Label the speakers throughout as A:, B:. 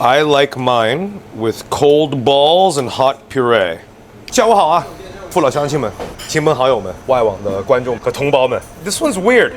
A: I like mine with cold balls and hot puree. 下午好啊，父老乡亲们、亲朋好友们、外网的观众和同胞们。This one's weird.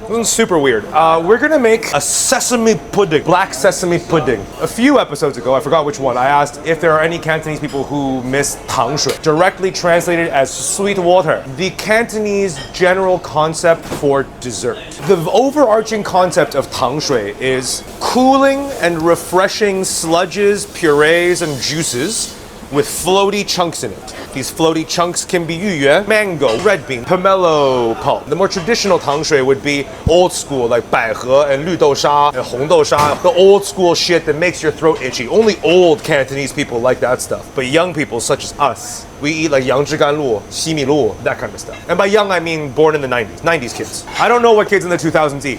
A: This one's super weird. We're gonna make a sesame pudding, black sesame pudding. A few episodes ago, I forgot which one, I asked if there are any Cantonese people who miss 糖水, directly translated as sweet water. The Cantonese general concept for dessert. The overarching concept of 糖水 is cooling and refreshing sludges, purees, and juices with floaty chunks in it. These floaty chunks can be yuyue, mango, red bean, pomelo pulp. The more traditional 糖水 would be old school, like 百合 and 绿豆沙 and 红豆沙, the old school shit that makes your throat itchy. Only old Cantonese people like that stuff. But young people such as us, we eat like 杨枝甘露, 西米露, that kind of stuff. And by young, I mean born in the 90s, 90s kids. I don't know what kids in the 2000s eat.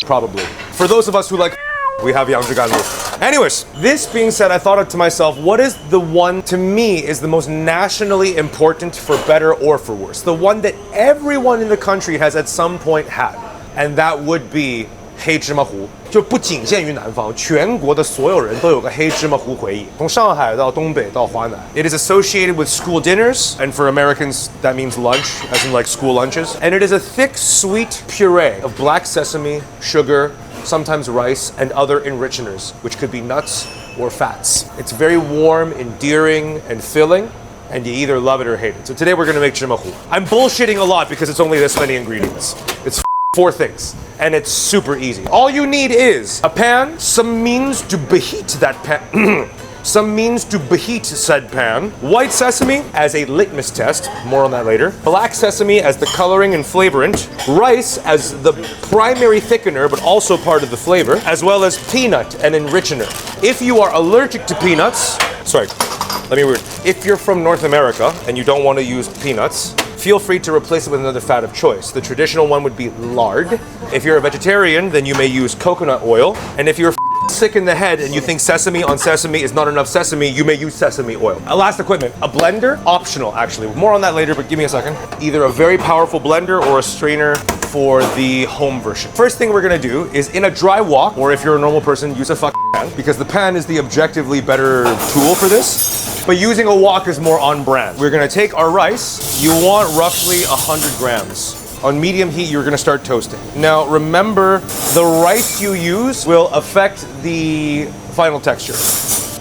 A: Probably. For those of us who like, we have 杨枝甘露. Anyways, this being said, I thought to myself, what is the one, to me, is the most nationally important for better or for worse? The one that everyone in the country has at some point had. And that would be 黑芝麻糊。就不仅限于南方，全国的所有人都有个黑芝麻糊回忆。从上海到东北到华南。It is associated with school dinners, and for Americans, that means lunch, as in like school lunches. And it is a thick, sweet puree of black sesame, sugar, sometimes rice, and other enrichers, which could be nuts or fats. It's very warm, endearing, and filling, and you either love it or hate it. So today we're gonna make 芝麻糊. I'm bullshitting a lot because it's only this many ingredients. It's 4 things, and it's super easy. All you need is a pan, some means to beheat that pan. Some means to beheat said pan, white sesame as a litmus test, more on that later, black sesame as the coloring and flavorant, rice as the primary thickener but also part of the flavor, as well as peanut and enrichener. If you are allergic to peanuts, if you're from North America and you don't want to use peanuts, feel free to replace it with another fat of choice. The traditional one would be lard. If you're a vegetarian, then you may use coconut oil. And if you're sick in the head and you think sesame on sesame is not enough sesame, you may use sesame oil. Last equipment, a blender, optional actually. More on that later, but give me a second. Either a very powerful blender or a strainer for the home version. First thing we're gonna do is in a dry wok, or if you're a normal person, use a pan, because the pan is the objectively better tool for this. But using a wok is more on brand. We're gonna take our rice. You want roughly 100 grams. On medium heat, you're gonna start toasting. Now, remember, the rice you use will affect the final texture.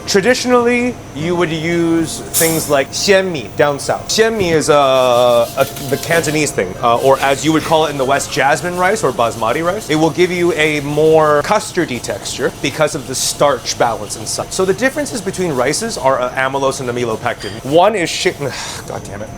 A: Traditionally, you would use things like 鲜米 down south. 鲜米 is the Cantonese thing, or as you would call it in the West, jasmine rice or basmati rice. It will give you a more custardy texture because of the starch balance inside. So the differences between rices are amylose and amylopectin. One is God damn it.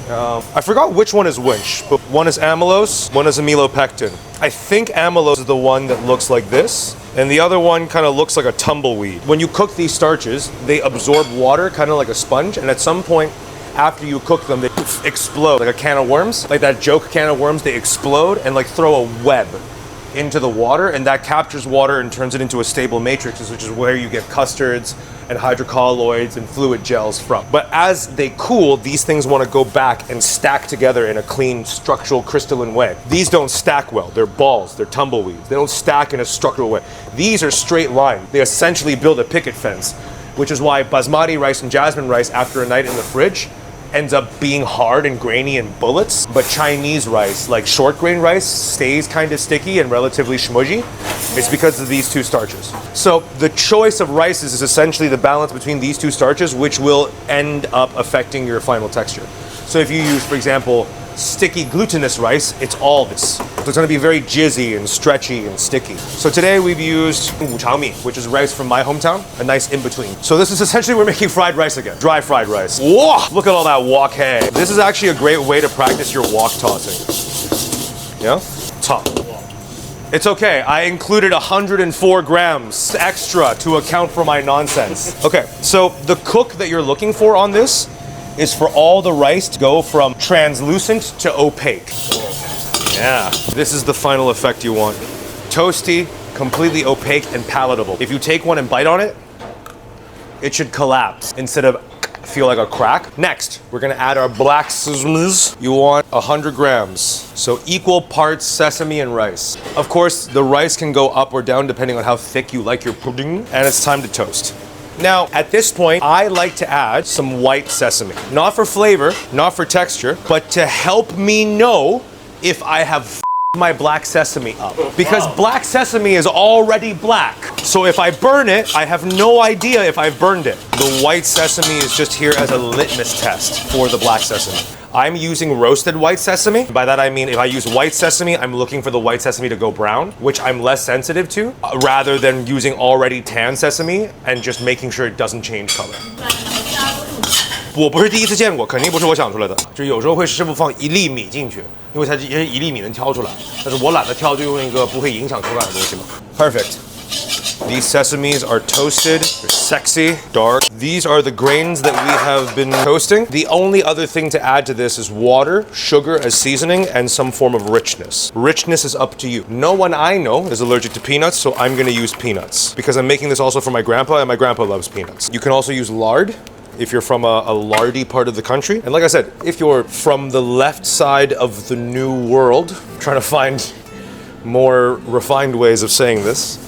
A: I forgot which one is which, but one is amylose, one is amylopectin. I think amylose is the one that looks like this, and the other one kind of looks like a tumbleweed. When you cook these starches, they absorb water kind of like a sponge, and at some point after you cook them, they explode like a can of worms. Like that joke can of worms, they explode and like throw a web into the water, and that captures water and turns it into a stable matrix, which is where you get custards and hydrocolloids and fluid gels from. But as they cool, these things want to go back and stack together in a clean, structural, crystalline way. These don't stack well. They're balls, they're tumbleweeds. They don't stack in a structural way. These are straight line. They essentially build a picket fence, which is why basmati rice and jasmine rice after a night in the fridge ends up being hard and grainy and bullets, but Chinese rice, like short grain rice, stays kind of sticky and relatively schmudgy. It's because of these two starches. So the choice of rices is essentially the balance between these two starches, which will end up affecting your final texture. So if you use, for example, sticky glutinous rice, it's all this. So it's gonna be very jizzy and stretchy and sticky. So today we've used wuchangmi, which is rice from my hometown, a nice in-between. So this is essentially, we're making fried rice again, dry fried rice. Whoa, look at all that wok hay. This is actually a great way to practice your wok tossing. Yeah? Top. It's okay, I included 104 grams extra to account for my nonsense. Okay, so the cook that you're looking for on this is for all the rice to go from translucent to opaque. Yeah, this is the final effect you want. Toasty, completely opaque and palatable. If you take one and bite on it, it should collapse instead of feel like a crack. Next, we're gonna add our black sesame. You want 100 grams. So equal parts sesame and rice. Of course, the rice can go up or down depending on how thick you like your pudding. And it's time to toast. Now, at this point, I like to add some white sesame. Not for flavor, not for texture, but to help me know if I have my black sesame up. Because black sesame is already black. So if I burn it, I have no idea if I've burned it. The white sesame is just here as a litmus test for the black sesame. I'm using roasted white sesame. By that I mean if I use white sesame, I'm looking for the white sesame to go brown, which I'm less sensitive to, rather than using already tan sesame and just making sure it doesn't change color. 我不是第一次见过，肯定不是我想出来的。就有时候会师傅放1粒米进去，因为它也是1粒米能挑出来。但是我懒得挑，就用一个不会影响口感的东西嘛。Perfect. These sesames are toasted, they're sexy, dark. These are the grains that we have been toasting. The only other thing to add to this is water, sugar as seasoning, and some form of richness. Richness is up to you. No one I know is allergic to peanuts, so I'm gonna use peanuts. Because I'm making this also for my grandpa, and my grandpa loves peanuts. You can also use lard if you're from a lardy part of the country. And like I said, if you're from the left side of the new world, I'm trying to find more refined ways of saying this,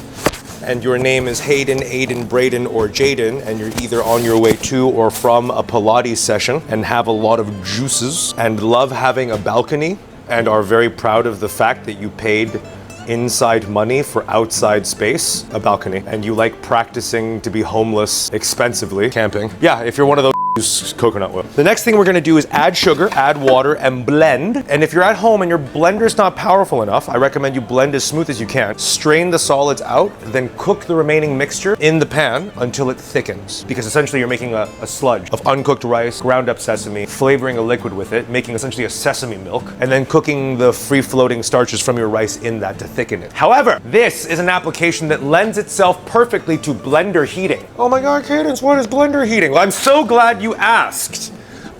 A: and your name is Hayden, Aiden, Braden, or Jaden, and you're either on your way to or from a Pilates session and have a lot of juices and love having a balcony and are very proud of the fact that you paid inside money for outside space, a balcony, and you like practicing to be homeless expensively, camping. Yeah, if you're one of those, use coconut oil. The next thing we're gonna do is add sugar, add water, and blend. And if you're at home and your blender's not powerful enough, I recommend you blend as smooth as you can. Strain the solids out, then cook the remaining mixture in the pan until it thickens. Because essentially you're making a sludge of uncooked rice, ground up sesame, flavoring a liquid with it, making essentially a sesame milk, and then cooking the free-floating starches from your rice in that to thicken it. However, this is an application that lends itself perfectly to blender heating. Oh my God, Cadence, what is blender heating? Well, I'm so glad you asked.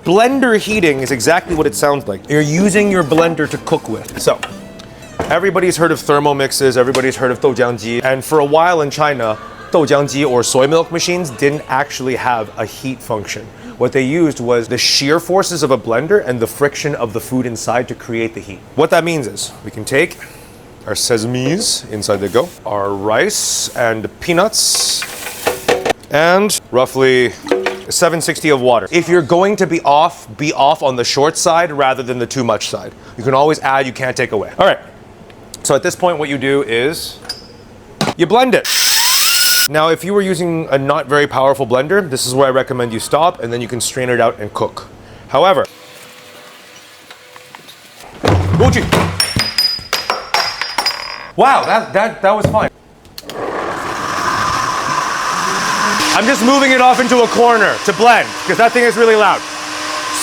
A: Blender heating is exactly what it sounds like. You're using your blender to cook with. So, everybody's heard of Thermomixes, everybody's heard of doujiangji, and for a while in China, doujiangji or soy milk machines didn't actually have a heat function. What they used was the shear forces of a blender and the friction of the food inside to create the heat. What that means is, we can take our sesames, inside they go, our rice and peanuts, and roughly 760 of water. If you're going to be off on the short side rather than the too much side. You can always add, you can't take away. All right, so at this point what you do is you blend it. Now if you were using a not very powerful blender, this is where I recommend you stop and then you can strain it out and cook. However, wow, that was fine. I'm just moving it off into a corner to blend because that thing is really loud.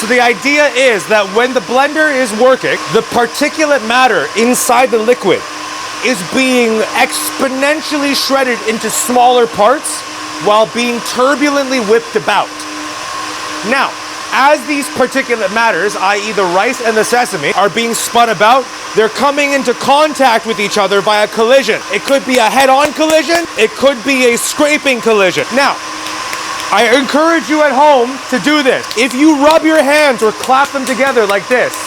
A: So the idea is that when the blender is working, the particulate matter inside the liquid is being exponentially shredded into smaller parts while being turbulently whipped about. Now, as these particulate matters, i.e. the rice and the sesame, are being spun about, they're coming into contact with each other via collision. It could be a head-on collision, it could be a scraping collision. Now, I encourage you at home to do this. If you rub your hands or clap them together like this,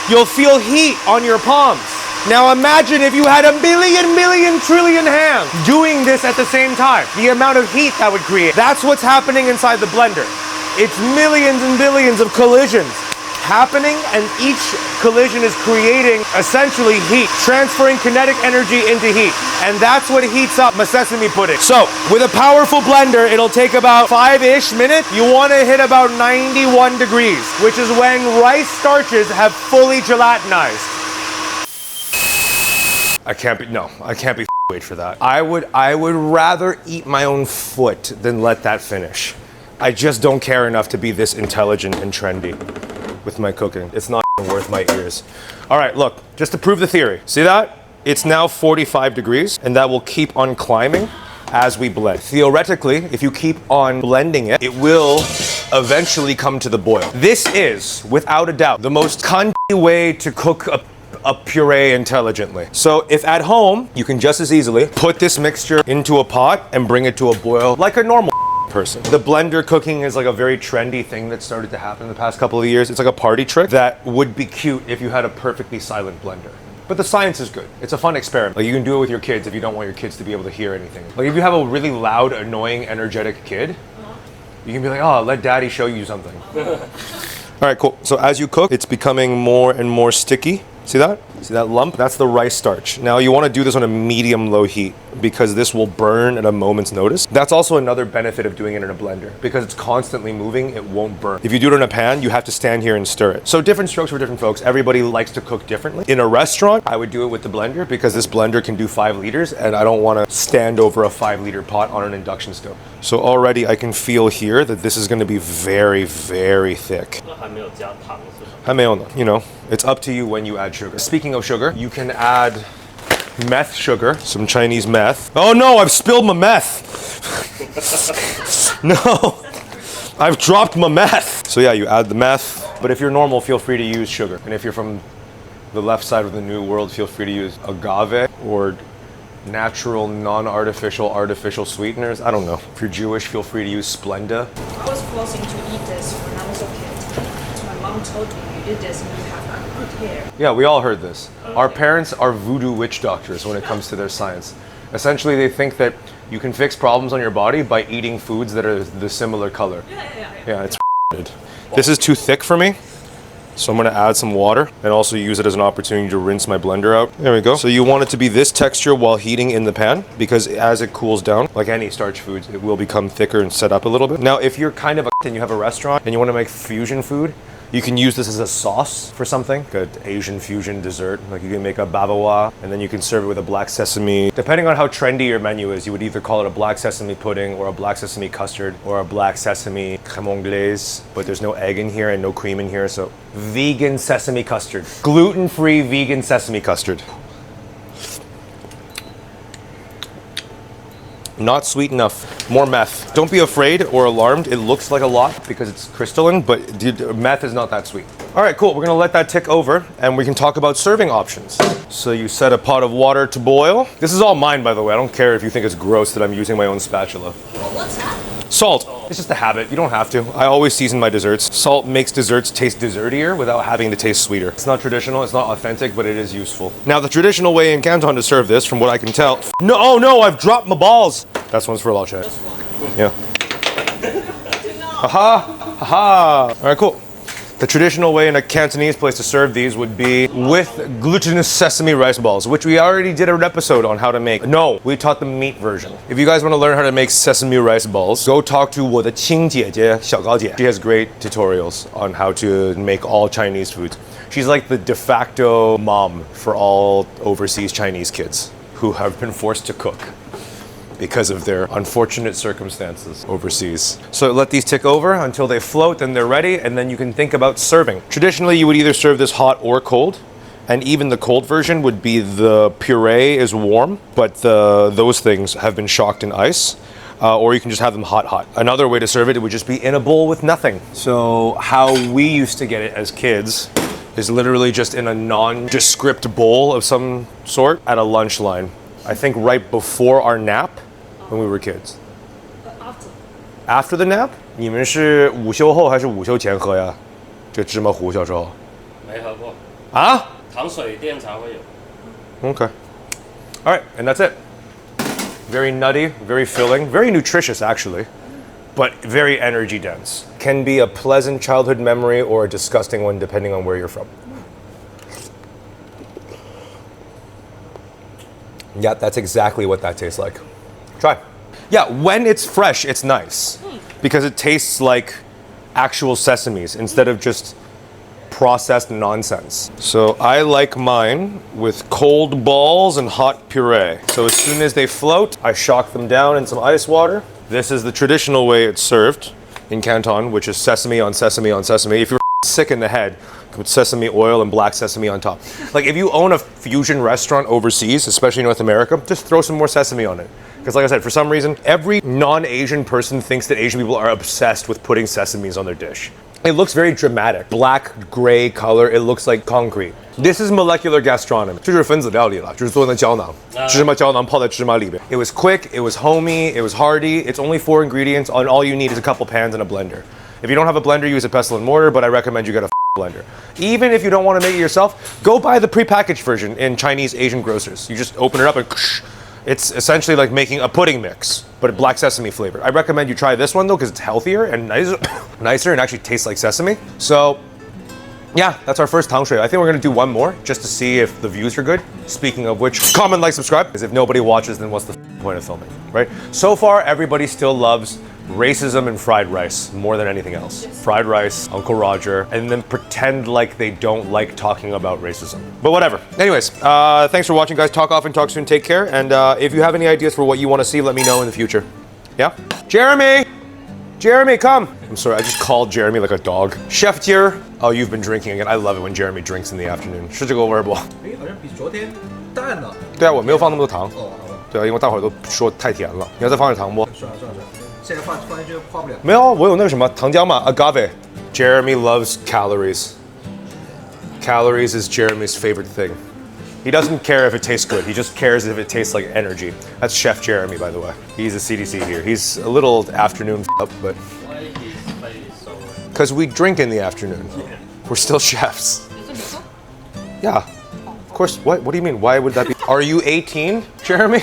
A: you'll feel heat on your palms. Now imagine if you had a million trillion hands doing this at the same time. The amount of heat that would create. That's what's happening inside the blender. It's millions and billions of collisions happening, and each collision is creating essentially heat, transferring kinetic energy into heat. And that's what heats up my sesame pudding. So with a powerful blender, it'll take about 5-ish minutes. You want to hit about 91 degrees, which is when rice starches have fully gelatinized. I can't be wait for that. I would rather eat my own foot than let that finish. I just don't care enough to be this intelligent and trendy with my cooking. It's not worth my ears. All right, look, just to prove the theory. See that? It's now 45 degrees, and that will keep on climbing as we blend. Theoretically, if you keep on blending it, it will eventually come to the boil. This is, without a doubt, the most cunty way to cook a puree intelligently. So if at home, you can just as easily put this mixture into a pot and bring it to a boil like a normal person. The blender cooking is like a very trendy thing that started to happen in the past couple of years. It's like a party trick that would be cute if you had a perfectly silent blender. But the science is good. It's a fun experiment. Like you can do it with your kids if you don't want your kids to be able to hear anything. Like if you have a really loud, annoying, energetic kid, you can be like, oh, let daddy show you something. All right, cool. So as you cook, it's becoming more and more sticky. See that? See that lump? That's the rice starch. Now you want to do this on a medium-low heat because this will burn at a moment's notice. That's also another benefit of doing it in a blender. Because it's constantly moving, it won't burn. If you do it in a pan, you have to stand here and stir it. So different strokes for different folks. Everybody likes to cook differently. In a restaurant, I would do it with the blender because this blender can do 5 liters and I don't want to stand over a 5-liter pot on an induction stove. So already I can feel here that this is going to be very, very thick. You know, it's up to you when you add sugar. Speaking of sugar, you can add meth sugar, some Chinese meth. Oh no, I've spilled my meth. No, I've dropped my meth. So yeah, you add the meth, but if you're normal, feel free to use sugar. And if you're from the left side of the new world, feel free to use agave or natural, non-artificial, artificial sweeteners. I don't know. If you're Jewish, feel free to use Splenda.
B: I was forcing to eat this when I was a kid. So my mom told me you eat this and you have good hair.
A: Yeah, we all heard this. Okay. Our parents are voodoo witch doctors when it comes to their science. Essentially, they think that you can fix problems on your body by eating foods that are the similar color. Yeah, it's This is too thick for me. So I'm gonna add some water and also use it as an opportunity to rinse my blender out. There we go. So you want it to be this texture while heating in the pan because as it cools down, like any starch foods, it will become thicker and set up a little bit. Now, if you're kind of a and you have a restaurant and you wanna make fusion food, you can use this as a sauce for something, like an Asian fusion dessert. Like you can make a bavarois and then you can serve it with a black sesame. Depending on how trendy your menu is, you would either call it a black sesame pudding or a black sesame custard or a black sesame crème anglaise, but there's no egg in here and no cream in here, so vegan sesame custard. Gluten-free vegan sesame custard. Not sweet enough. More meth. Don't be afraid or alarmed. It looks like a lot because it's crystalline, but dude, meth is not that sweet. All right, cool. We're gonna let that tick over and we can talk about serving options. So you set a pot of water to boil. This is all mine, by the way. I don't care if you think it's gross that I'm using my own spatula.
B: Well, what's that?
A: Salt. It's just a habit. You don't have to. I always season my desserts. Salt makes desserts taste dessertier without having to taste sweeter. It's not traditional, it's not authentic, but it is useful. Now, the traditional way in Canton to serve this, from what I can tell... No, oh no, I've dropped my balls! That's one's for Lao Chat. Yeah. Haha! Haha! All right, cool. The traditional way in a Cantonese place to serve these would be with glutinous sesame rice balls, which we already did an episode on how to make. No, we taught the meat version. If you guys want to learn how to make sesame rice balls, go talk to 我的亲姐姐小高姐. She has great tutorials on how to make all Chinese foods. She's like the de facto mom for all overseas Chinese kids who have been forced to cook because of their unfortunate circumstances overseas. So let these tick over until they float and they're ready, and then you can think about serving. Traditionally, you would either serve this hot or cold, and even the cold version would be the puree is warm, but those things have been shocked in ice. Or you can just have them hot. Another way to serve it, it would just be in a bowl with nothing. So how we used to get it as kids is literally just in a nondescript bowl of some sort at a lunch line. I think right before our nap, when we were kids. After the nap? 你们是午休后还是午休前喝呀？这芝麻糊小时候。
C: 没喝过。
A: 啊？
C: 糖水店才会有。
A: Okay. All right, and that's it. Very nutty, very filling, very nutritious actually, but very energy dense. Can be a pleasant childhood memory or a disgusting one depending on where you're from. Yeah, that's exactly what that tastes like. Try. Yeah, when it's fresh, it's nice because it tastes like actual sesames instead of just processed nonsense. So I like mine with cold balls and hot puree. So as soon as they float, I shock them down in some ice water. This is the traditional way it's served in Canton, which is sesame on sesame on sesame. If you're sick in the head, with sesame oil and black sesame on top. Like if you own a fusion restaurant overseas, especially North America, just throw some more sesame on it. Because like I said, for some reason, every non-Asian person thinks that Asian people are obsessed with putting sesames on their dish. It looks very dramatic. Black, gray color, it looks like concrete. This is molecular gastronomy. 这就是分子料理了，就是做那胶囊，芝麻胶囊泡在芝麻里边。It was quick, it was homey, it was hearty. It's only 4 ingredients, and all you need is a couple pans and a blender. If you don't have a blender, use a pestle and mortar, but I recommend you get a blender. Even if you don't want to make it yourself, go buy the prepackaged version in Chinese Asian grocers. You just open it up and it's essentially like making a pudding mix, but black sesame flavored. I recommend you try this one though, because it's healthier and nicer and actually tastes like sesame. So yeah, that's our first tang shui. I think we're gonna do one more just to see if the views are good. Speaking of which, comment, like, subscribe. Because if nobody watches, then what's the point of filming, right? So far, everybody still loves racism and fried rice more than anything else. Fried rice, Uncle Roger, and then pretend like they don't like talking about racism. But whatever. Anyways, thanks for watching, guys. Talk often, talk soon, take care. And if you have any ideas for what you want to see, let me know in the future. Yeah? Jeremy! Jeremy, come! I'm sorry, I just called Jeremy like a dog. Chef Dear. Oh, you've been drinking again. I love it when Jeremy drinks in the afternoon. 是这个味儿不？
D: 好像比昨天淡了。
A: 对啊，我没有放那么多糖。
D: 哦，好吧。
A: 对啊，因为大伙儿都说太甜了。你要再放点糖不？
D: 算了，现在放进去化不了。
A: 没有，我有那个什么糖浆嘛 ，agave。Jeremy loves calories. Calories is Jeremy's favorite thing. He doesn't care if it tastes good. He just cares if it tastes like energy. That's Chef Jeremy, by the way. He's a CDC here. He's a little afternoon up, but
C: Why his face so red?
A: because we drink in the afternoon. We're still chefs. Yeah. Of course. What do you mean? Why would that be? Are you 18, Jeremy?